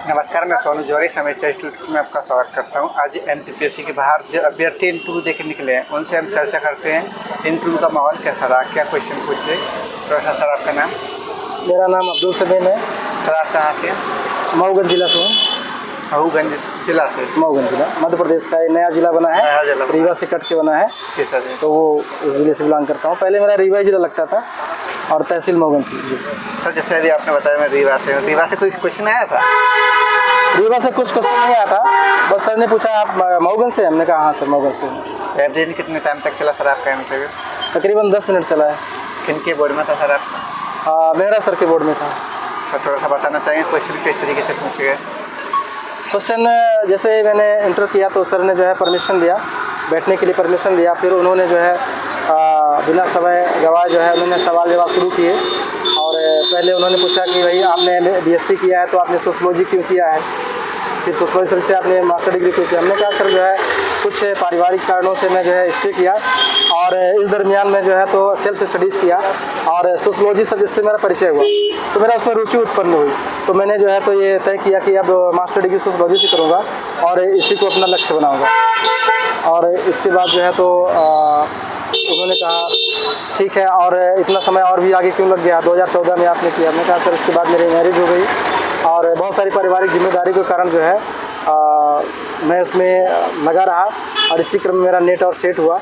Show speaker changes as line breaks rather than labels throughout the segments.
नमस्कार, मैं सोनू जौहरी समीक्षा इंस्टीट्यूट में आपका स्वागत करता हूं। आज एनटीपीसी के बाहर जो अभ्यर्थी इंटरव्यू देके निकले हैं उनसे हम चर्चा करते हैं। इंटरव्यू का माहौल कैसा रहा, क्या क्वेश्चन पूछे। प्रोफेसर सर, आपका नाम?
मेरा नाम अब्दुल समीम है।
सर, आप कहाँ से?
मऊगंज जिला से।
मऊगंज जिला से?
मऊगंज जिला मध्य प्रदेश का एक नया जिला बना है, रीवा से कट के बना है।
जी सर।
तो वो उस जिले से बिलोंग करता हूँ। पहले मेरा रीवा जिला लगता था और तहसील मऊगंज थी जी।
सर, जैसे अभी आपने बताया मैं रीवा से हूँ, रीवा से कोई क्वेश्चन आया था?
रीवा से कुछ क्वेश्चन नहीं आया था, बस सर ने पूछा आप मऊगंज से? हमने कहा हाँ सर मऊगंज से।
एवरेज कितने टाइम तक चला सर आपका इंटरव्यू?
तकरीबन 10 मिनट चला है।
किन के बोर्ड में था सर आपका?
मेहरा सर के बोर्ड में था।
सर, थोड़ा सा बताना चाहिए क्वेश्चन किस तरीके से पूछे गए?
क्वेश्चन जैसे मैंने इंटर किया तो सर ने जो है परमिशन दिया, बैठने के लिए परमिशन दिया। फिर उन्होंने जो है बिना समय गवाए जो है उन्होंने सवाल जवाब शुरू किए। और पहले उन्होंने पूछा कि भाई आपने बीएससी किया है तो आपने सोशलॉजी क्यों किया है, फिर सोशलॉजी से आपने मास्टर डिग्री क्यों किया। हमने कहा सर जो है कुछ पारिवारिक कारणों से मैं जो है स्टे किया और इस दरमियान में जो है तो सेल्फ स्टडीज़ किया और सोशलॉजी सब्जेक्ट से मेरा परिचय हुआ तो मेरा उसमें रुचि उत्पन्न हुई। तो मैंने जो है तो ये तय किया कि अब मास्टर डिग्री सोशलॉजी से करूँगा और इसी को अपना लक्ष्य बनाऊँगा। और इसके बाद जो है तो उन्होंने कहा ठीक है, और इतना समय और भी आगे क्यों लग गया, 2014 में आपने किया। मैंने कहा सर इसके बाद मेरी मैरिज हो गई और बहुत सारी पारिवारिक जिम्मेदारी के कारण जो है मैं इसमें लगा रहा और इसी क्रम में मेरा नेट और सेट हुआ।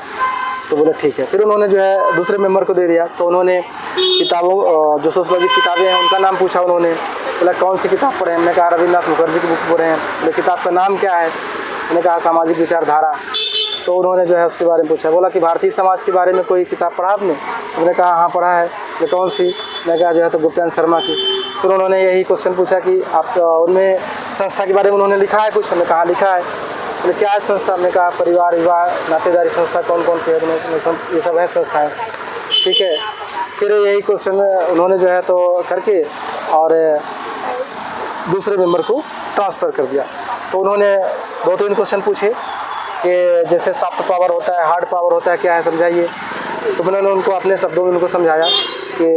तो बोले ठीक है। फिर उन्होंने जो है दूसरे मेंबर को दे दिया। तो उन्होंने किताबों जो सोशलॉजी किताबें हैं उनका नाम पूछा। उन्होंने बोला कौन सी किताब पढ़े? हमने कहा रविन्द्रनाथ मुखर्जी की बुक पढ़े हैं। बोले किताब का नाम क्या है? मैंने कहा सामाजिक विचारधारा। तो उन्होंने जो है उसके बारे में पूछा। बोला कि भारतीय समाज के बारे में कोई किताब पढ़ा आपने? मैंने कहा हाँ पढ़ा है। ये कौन सी? मैंने कहा जो है तो गुप्तान शर्मा की। फिर उन्होंने यही क्वेश्चन पूछा कि आप उनमें संस्था के बारे में उन्होंने लिखा है कुछ? हमने कहा लिखा है। बोले क्या है संस्था? हमने कहा परिवार विवाह नातेदारी संस्था कौन कौन सी है? ये सब है संस्थाएँ। ठीक है। फिर यही क्वेश्चन उन्होंने जो है तो करके और दूसरे मेंबर को ट्रांसफ़र कर दिया। तो उन्होंने 2-3 क्वेश्चन पूछे कि जैसे सॉफ्ट पावर होता है, हार्ड पावर होता है, क्या है समझाइए। तो मैंने उनको अपने शब्दों में उनको समझाया कि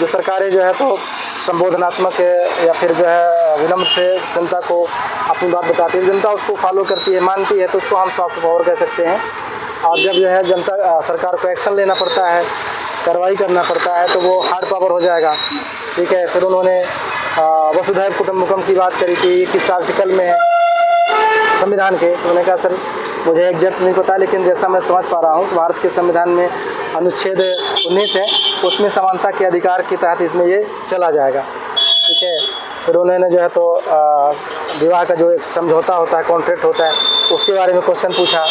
जो सरकारें जो है तो संबोधनात्मक है या फिर जो है विनम्र से जनता को अपनी बात बताती है, जनता उसको फॉलो करती है, मानती है, तो उसको हम सॉफ्ट पावर कह सकते हैं। और जब जो है जनता सरकार को एक्शन लेना पड़ता है, कार्रवाई करना पड़ता है, तो वो हार्ड पावर हो जाएगा। ठीक है। फिर उन्होंने वसुधैव कुटुम्बकम की बात करी कि ये किस आर्टिकल में है संविधान के। तो मैंने कहा सर मुझे एग्जैक्ट नहीं पता, लेकिन जैसा मैं समझ पा रहा हूँ भारत के संविधान में अनुच्छेद 19 है, उसमें समानता के अधिकार के तहत इसमें ये चला जाएगा। ठीक है। फिर उन्होंने जो है तो विवाह का जो एक समझौता होता है, कॉन्ट्रैक्ट होता है, उसके बारे में क्वेश्चन पूछा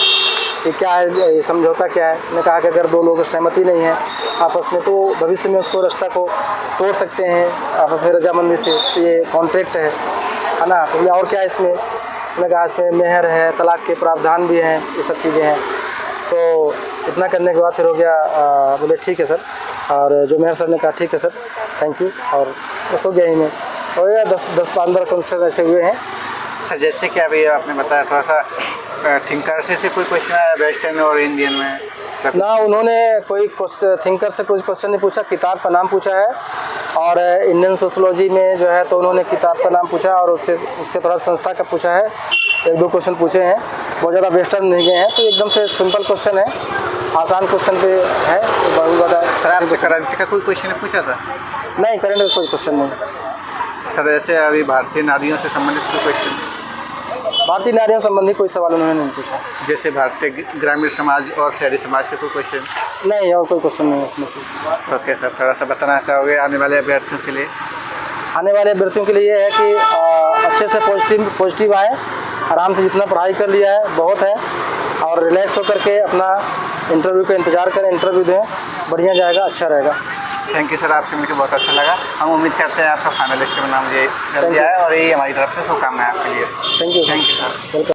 कि क्या है ये समझौता क्या है। मैंने कहा कि अगर दो लोगों की सहमति नहीं है आपस में तो भविष्य में उसको रिश्ता को तोड़ सकते हैं आप फिर रजामंदी से, तो ये कॉन्ट्रैक्ट है ना। तो और क्या है इसमें? मैंने कहा इसमें मेहर है, तलाक के प्रावधान भी हैं, ये सब चीज़ें हैं। तो इतना करने के बाद फिर हो गया बोले ठीक है सर। और जो मेहर सर ने कहा ठीक है सर, थैंक यू, और बस हो गया ही में। और या 10-15 क्वेश्चन ऐसे हुए हैं
सर। जैसे कि अभी आपने बताया थोड़ा सा थिंकर से कोई क्वेश्चन आया वेस्टर्न और इंडियन में
ना? उन्होंने कोई थिंकर से कुछ क्वेश्चन नहीं पूछा, किताब का नाम पूछा है। और इंडियन सोशलॉजी में जो है तो उन्होंने किताब का नाम पूछा और उसके थोड़ा संस्था का पूछा है। 1-2 क्वेश्चन पूछे हैं, बहुत ज़्यादा वेस्टर्न नहीं गए हैं। तो एकदम से सिंपल क्वेश्चन है, आसान क्वेश्चन पे है। तो बहुत ज़्यादा
सर करंट का कोई क्वेश्चन पूछा था?
नहीं, करंट का कोई क्वेश्चन नहीं।
सर ऐसे अभी भारतीय नारियों से संबंधित कोई क्वेश्चन?
भारतीय नारियों संबंधी कोई सवाल उन्होंने नहीं पूछा।
जैसे भारतीय ग्रामीण समाज और शहरी समाज से कोई क्वेश्चन?
नहीं, और कोई क्वेश्चन नहीं उसमें से।
ओके सर, थोड़ा सा बताना चाहोगे आने वाले अभ्यर्थियों के लिए?
आने वाले अभ्यर्थियों के लिए ये है कि अच्छे से पॉजिटिव आए, आराम से जितना पढ़ाई कर लिया है बहुत है, और रिलैक्स होकर के अपना इंटरव्यू का इंतज़ार करें, इंटरव्यू दें, बढ़िया जाएगा, अच्छा रहेगा।
थैंक यू सर, आपसे मिलकर बहुत अच्छा लगा। हम उम्मीद करते हैं आपका फाइनल लिस्ट में नाम जल्दी आए और यही हमारी तरफ से शुभकामनाएं आपके लिए।
Thank you
sir.
वेलकम।